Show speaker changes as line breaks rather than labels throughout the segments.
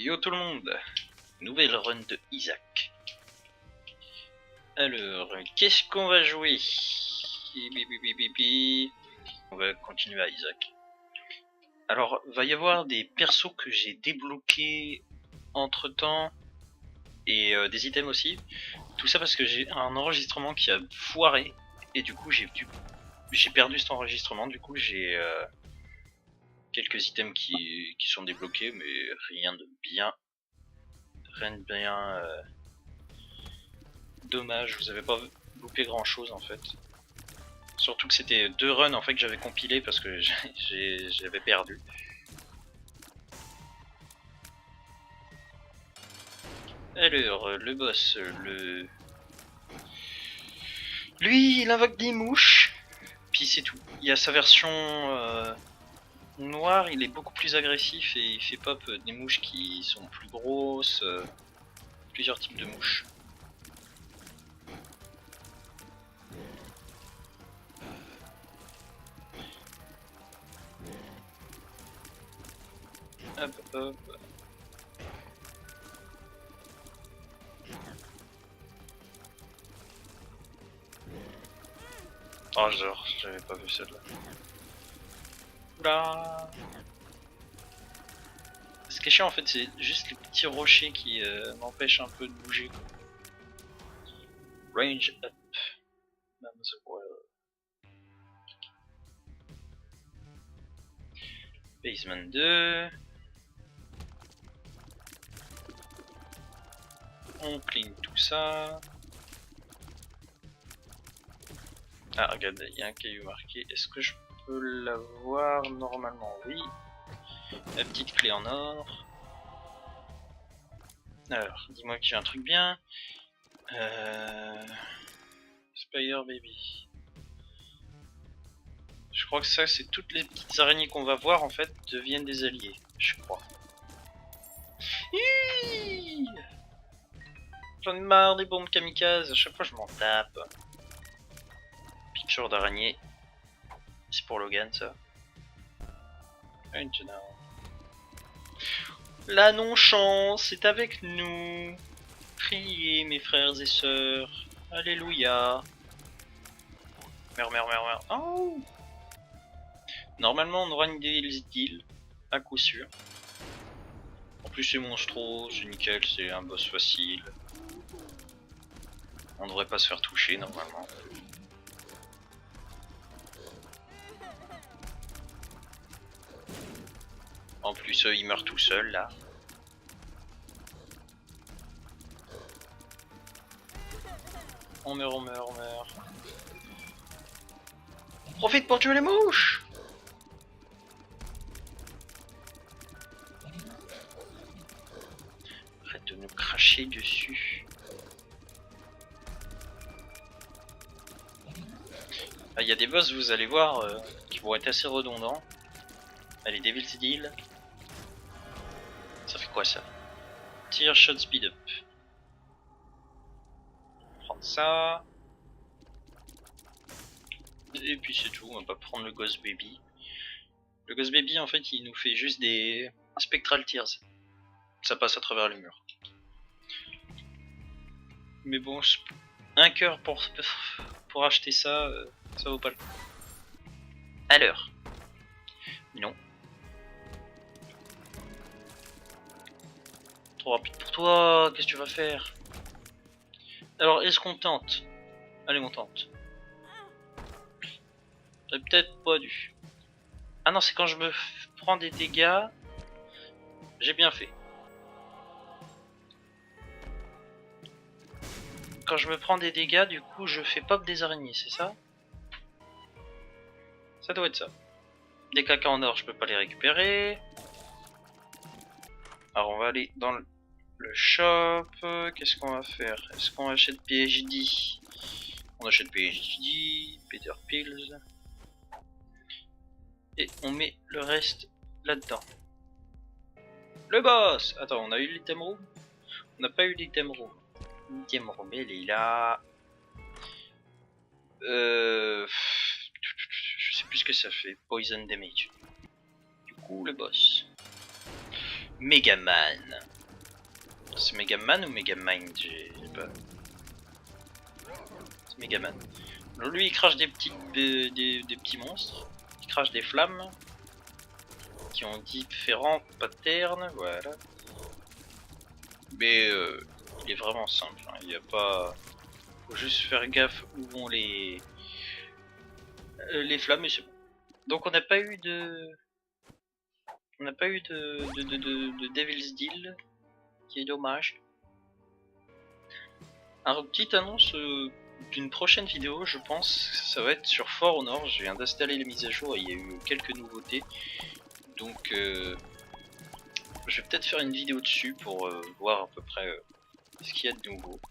Yo tout le monde, nouvelle run de Isaac. Alors, qu'est-ce qu'on va jouer? On va continuer à Isaac. Alors, va y avoir des persos que j'ai débloqués entre temps et des items aussi. Tout ça parce que j'ai un enregistrement qui a foiré et du coup j'ai perdu cet enregistrement. Du coup j'ai quelques items qui sont débloqués, mais rien de bien. Dommage, vous avez pas loupé grand chose en fait. Surtout que c'était 2 runs en fait que j'avais compilé parce que j'avais perdu. Alors, le boss, lui, il invoque des mouches, puis c'est tout. Il y a sa version noire, il est beaucoup plus agressif et il fait pop des mouches qui sont plus grosses, plusieurs types de mouches. Hop hop. Oh genre, j'avais pas vu celle-là. Oula. Ce qui est chiant en fait, c'est juste les petits rochers qui m'empêchent un peu de bouger. Range up. Basement 2. On clean tout ça. Ah regarde, il y a un caillou marqué. Est-ce que je peux l'avoir normalement? Oui. La petite clé en or. Alors, dis-moi que j'ai un truc bien. Spire Baby. Je crois que ça, c'est toutes les petites araignées qu'on va voir en fait deviennent des alliés, je crois. J'en ai marre des bombes kamikazes, à chaque fois je m'en tape. Picture d'araignée. C'est pour Logan ça. Maintenant. La non-chance est avec nous. Priez mes frères et sœurs. Alléluia. Merde. Oh. Normalement on aura une deal, à coup sûr. En plus c'est monstro, c'est nickel, c'est un boss facile. On devrait pas se faire toucher normalement. En plus il meurt tout seul là. On meurt. Profite pour tuer les mouches! Arrête de nous cracher dessus. Ah, y a des boss, vous allez voir, qui vont être assez redondants. Allez, Devil's Deal. Ça fait quoi ça? Tear Shot Speed Up. On va prendre ça. Et puis c'est tout, on va pas prendre le Ghost Baby. Le Ghost Baby en fait il nous fait juste des Spectral Tears. Ça passe à travers les murs. Mais bon, un cœur pour acheter ça, ça vaut pas le coup. Alors. Non. Trop rapide pour toi, qu'est-ce que tu vas faire? Alors, est-ce qu'on tente? Allez, on tente. J'aurais peut-être pas dû. Ah non, c'est quand je me prends des dégâts. J'ai bien fait. Quand je me prends des dégâts, du coup, je fais pop des araignées, c'est ça? Ça doit être ça. Des caca en or, je peux pas les récupérer. Alors, on va aller dans le shop. Qu'est-ce qu'on va faire? Est-ce qu'on achète PhD? On achète PhD, Peter Pills. Et on met le reste là-dedans. Le boss! Attends, on a eu l'item room? On n'a pas eu l'item room. L'item room, il est là. Je sais plus ce que ça fait. Poison damage. Du coup, le boss. Megaman. C'est Megaman ou Megamind? J'ai pas... C'est Megaman. Alors lui il crache des petits monstres. Il crache des flammes. Qui ont différents patterns, voilà. Mais il est vraiment simple, hein. Il n'y a pas... Faut juste faire gaffe où vont les flammes et c'est bon. Donc on n'a pas eu de... On n'a pas eu de Devil's Deal, qui est dommage. Alors petite annonce d'une prochaine vidéo, je pense, ça va être sur For Honor. Je viens d'installer les mises à jour et il y a eu quelques nouveautés. Donc je vais peut-être faire une vidéo dessus pour voir à peu près ce qu'il y a de nouveau.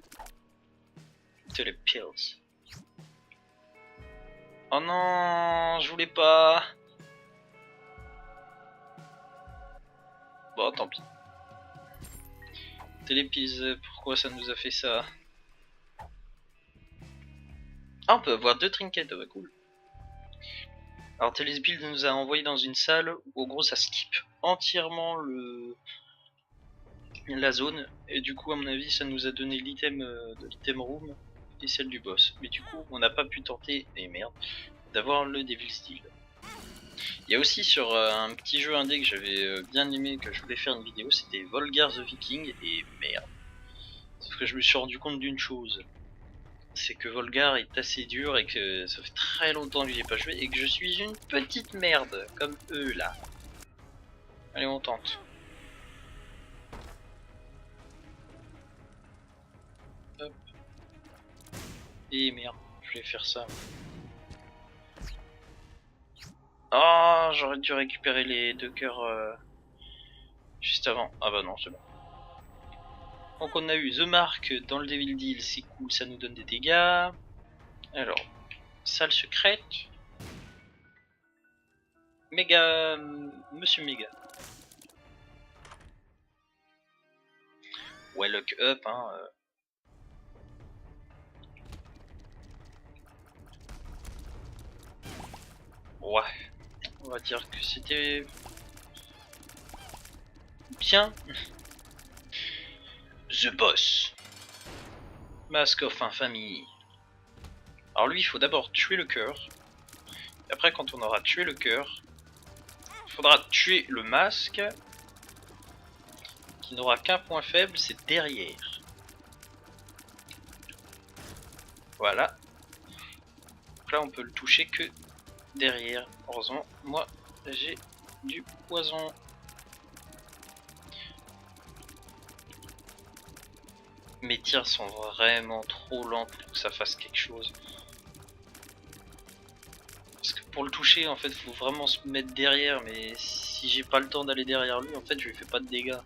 C'est les pills. Oh non, je voulais pas. Bon, tant pis. Télépills, pourquoi ça nous a fait ça? Ah, on peut avoir 2 trinkets, oh bah cool. Alors Télésbuild nous a envoyé dans une salle où en gros ça skip entièrement la zone. Et du coup à mon avis ça nous a donné l'item de l'item room et celle du boss. Mais du coup on n'a pas pu tenter, et merde, d'avoir le Devil's Deal. Il y a aussi sur un petit jeu indé que j'avais bien aimé, que je voulais faire une vidéo, c'était Volgar the Viking, et merde. Sauf que je me suis rendu compte d'une chose, c'est que Volgar est assez dur et que ça fait très longtemps que j'y ai pas joué et que je suis une petite merde, comme eux là. Allez, on tente. Hop. Et merde, je vais faire ça. Oh, j'aurais dû récupérer les 2 cœurs juste avant. Ah bah non, c'est bon. Donc on a eu The Mark dans le Devil Deal, c'est cool, ça nous donne des dégâts. Alors, salle secrète. Méga... Monsieur Méga. Ouais, lock up, hein. Ouais, on va dire que c'était bien. The Boss. Mask of Infamy. Alors lui, il faut d'abord tuer le cœur. Et après, quand on aura tué le cœur, il faudra tuer le masque, qui n'aura qu'un point faible, c'est derrière. Voilà. Donc là, on peut le toucher que derrière. Heureusement, moi, j'ai du poison. Mes tirs sont vraiment trop lents pour que ça fasse quelque chose. Parce que pour le toucher, en fait, faut vraiment se mettre derrière. Mais si j'ai pas le temps d'aller derrière lui, en fait, je lui fais pas de dégâts.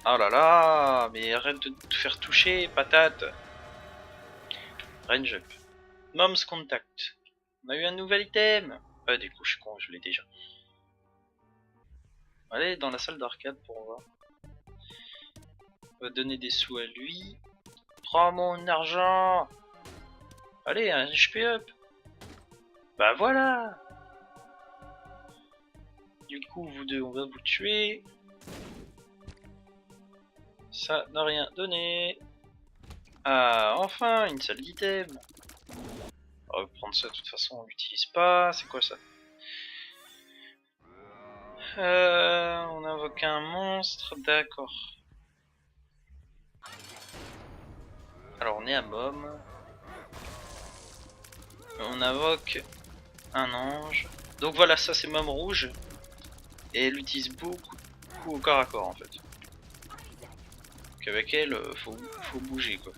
Oh là là, mais arrête de te faire toucher, patate. Range up. Mom's contact. On a eu un nouvel item. Ah, du coup, je suis con, je l'ai déjà. Allez, dans la salle d'arcade pour voir. On va donner des sous à lui. Prends mon argent. Allez, un HP up. Bah voilà. Du coup, vous deux, on va vous tuer. Ça n'a rien donné. Ah, enfin, une salle d'item. On va prendre ça, de toute façon, on l'utilise pas. C'est quoi ça? On invoque un monstre, d'accord. Alors, on est à Mom. On invoque un ange. Donc voilà, ça c'est Mom rouge. Et elle utilise beaucoup au corps à corps en fait. Donc avec elle, faut bouger quoi.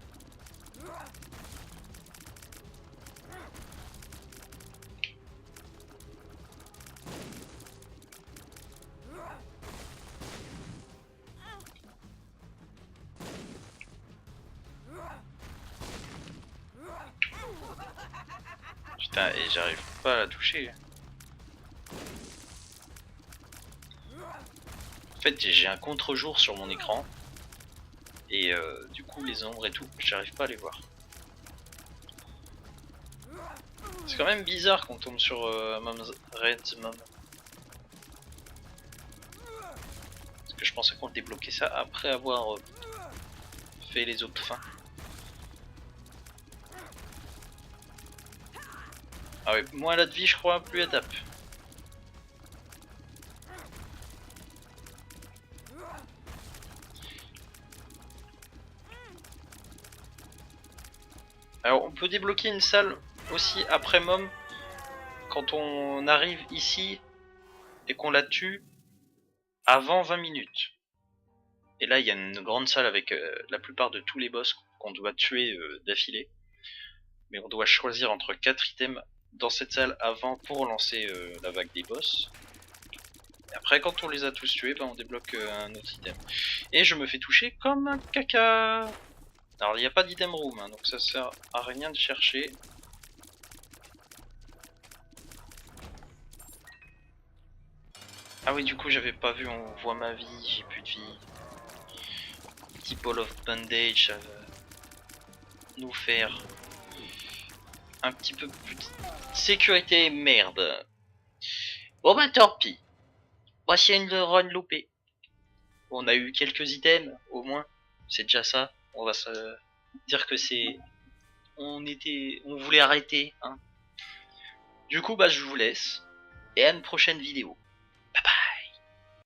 Putain, et j'arrive pas à la toucher. En fait, j'ai un contre-jour sur mon écran. Et du coup, les ombres et tout, j'arrive pas à les voir. C'est quand même bizarre qu'on tombe sur Mom's Red's Mom. Parce que je pensais qu'on débloquait ça après avoir fait les autres fins. Ah ouais, moins elle a de vie je crois, plus elle tape. Alors on peut débloquer une salle aussi après Mom quand on arrive ici et qu'on la tue avant 20 minutes. Et là il y a une grande salle avec la plupart de tous les boss qu'on doit tuer d'affilée. Mais on doit choisir entre 4 items dans cette salle avant pour lancer la vague des boss. Et après quand on les a tous tués, on débloque un autre item. Et je me fais toucher comme un caca. Alors il n'y a pas d'item room, hein, donc ça sert à rien de chercher. Ah oui, du coup j'avais pas vu, on voit ma vie, j'ai plus de vie. Petit ball of bandage, ça va nous faire un petit peu plus de sécurité, merde. Bon bah tant pis, voici une run loupée. On a eu quelques items, au moins, c'est déjà ça. On va se dire que c'est... On voulait arrêter, hein. Du coup bah je vous laisse, et à une prochaine vidéo.